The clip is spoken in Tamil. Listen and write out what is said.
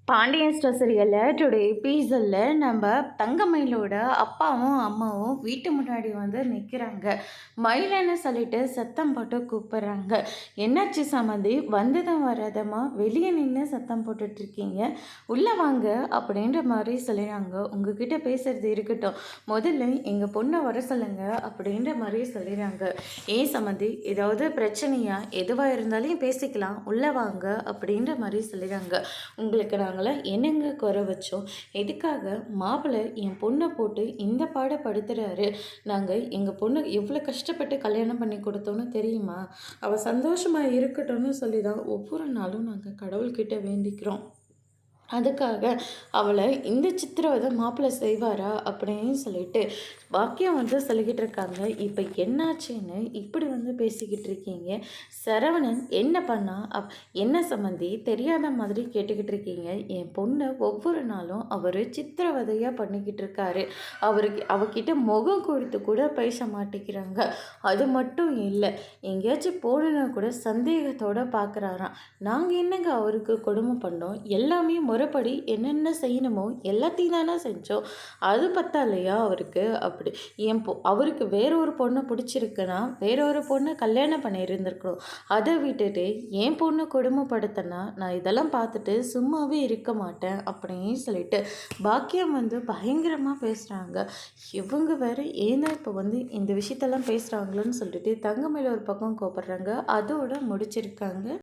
பாண்டியன் ஸ்டோர் சீரியல்ல டுடே எபிசோட்ல நம்ம தங்கமயிலோட அப்பாவும் அம்மாவும் வீட்டு முன்னாடி வந்து நிற்கிறாங்க. மயிலன்னு சொல்லிட்டு சத்தம் போட்டு கூப்பிட்றாங்க. என்னாச்சு சம்மந்தி, வந்ததும் வராதமா வெளியே நின்று சத்தம் போட்டுட்ருக்கீங்க, உள்ளே வாங்க அப்படின்ற மாதிரி சொல்லிடுறாங்க. உங்ககிட்ட பேசுறது இருக்கட்டும், முதல்ல எங்கள் பொண்ணை வர சொல்லுங்க அப்படின்ற மாதிரி சொல்லிடுறாங்க. ஏன் சம்மந்தி, ஏதாவது பிரச்சனையா? எதுவாக இருந்தாலும் பேசிக்கலாம், உள்ளே வாங்க அப்படின்ற மாதிரி சொல்லிடுறாங்க. உங்களுக்கு நாங்களாம் என்னங்க குறை வச்சோம்? எதுக்காக மாப்பிள்ளை என் பொண்ணை போட்டு இந்த பாடப்படுத்துகிறாரு? நாங்கள் எங்கள் பொண்ணு எவ்வளோ கஷ்டப்பட்டு கல்யாணம் பண்ணி கொடுத்தோன்னு தெரியுமா? அவள் சந்தோஷமாக இருக்கட்டும்னு சொல்லி தான் ஒவ்வொரு நாளும் நாங்கள் கடவுள்கிட்ட வேண்டிக்கிறோம். அதுக்காக அவளை இந்த சித்திரவதை மாப்பிள்ளை செய்வாரா அப்படின்னு சொல்லிட்டு பாக்கியம் வந்து சொல்லிக்கிட்டு இருக்காங்க. இப்போ என்னாச்சுன்னு இப்படி வந்து பேசிக்கிட்டு இருக்கீங்க? சரவணன் என்ன பண்ணா? என்ன சம்மந்தி தெரியாத மாதிரி கேட்டுக்கிட்டு இருக்கீங்க? என் பொண்ணை ஒவ்வொரு நாளும் அவர் சித்திரவதையாக பண்ணிக்கிட்டு இருக்காரு. அவகிட்ட முகம் கொடுத்து கூட பேச மாட்டேங்கிறாங்க. அது மட்டும் இல்லை, எங்கேயாச்சும் போகணுன்னா கூட சந்தேகத்தோடு பார்க்குறாராம். நாங்கள் என்னங்க அவருக்கு கொடுமை பண்ணோம்? எல்லாமே முறைப்படி என்னென்ன செய்யணுமோ எல்லாத்தையும் தானே செஞ்சோம். அது பத்தாலையா அவருக்கு? அப்படி அவருக்கு வேற ஒரு பொண்ணை பிடிச்சிருக்குன்னா வேற ஒரு பொண்ணை கல்யாணம் பண்ணியிருந்துருக்கணும். அதை விட்டுட்டு என் பொண்ணை கொடுமைப்படுத்தினா நான் இதெல்லாம் பார்த்துட்டு சும்மாவே இருக்க மாட்டேன் அப்படின்னு சொல்லிட்டு பாக்கியம் வந்து பயங்கரமாக பேசுகிறாங்க. இவங்க வேற ஏன்னா இப்போ வந்து இந்த விஷயத்தெல்லாம் பேசுகிறாங்களோன்னு சொல்லிட்டு தங்கமேல ஒரு பக்கம் கூப்பிட்றாங்க. அதோட முடிச்சிருக்காங்க.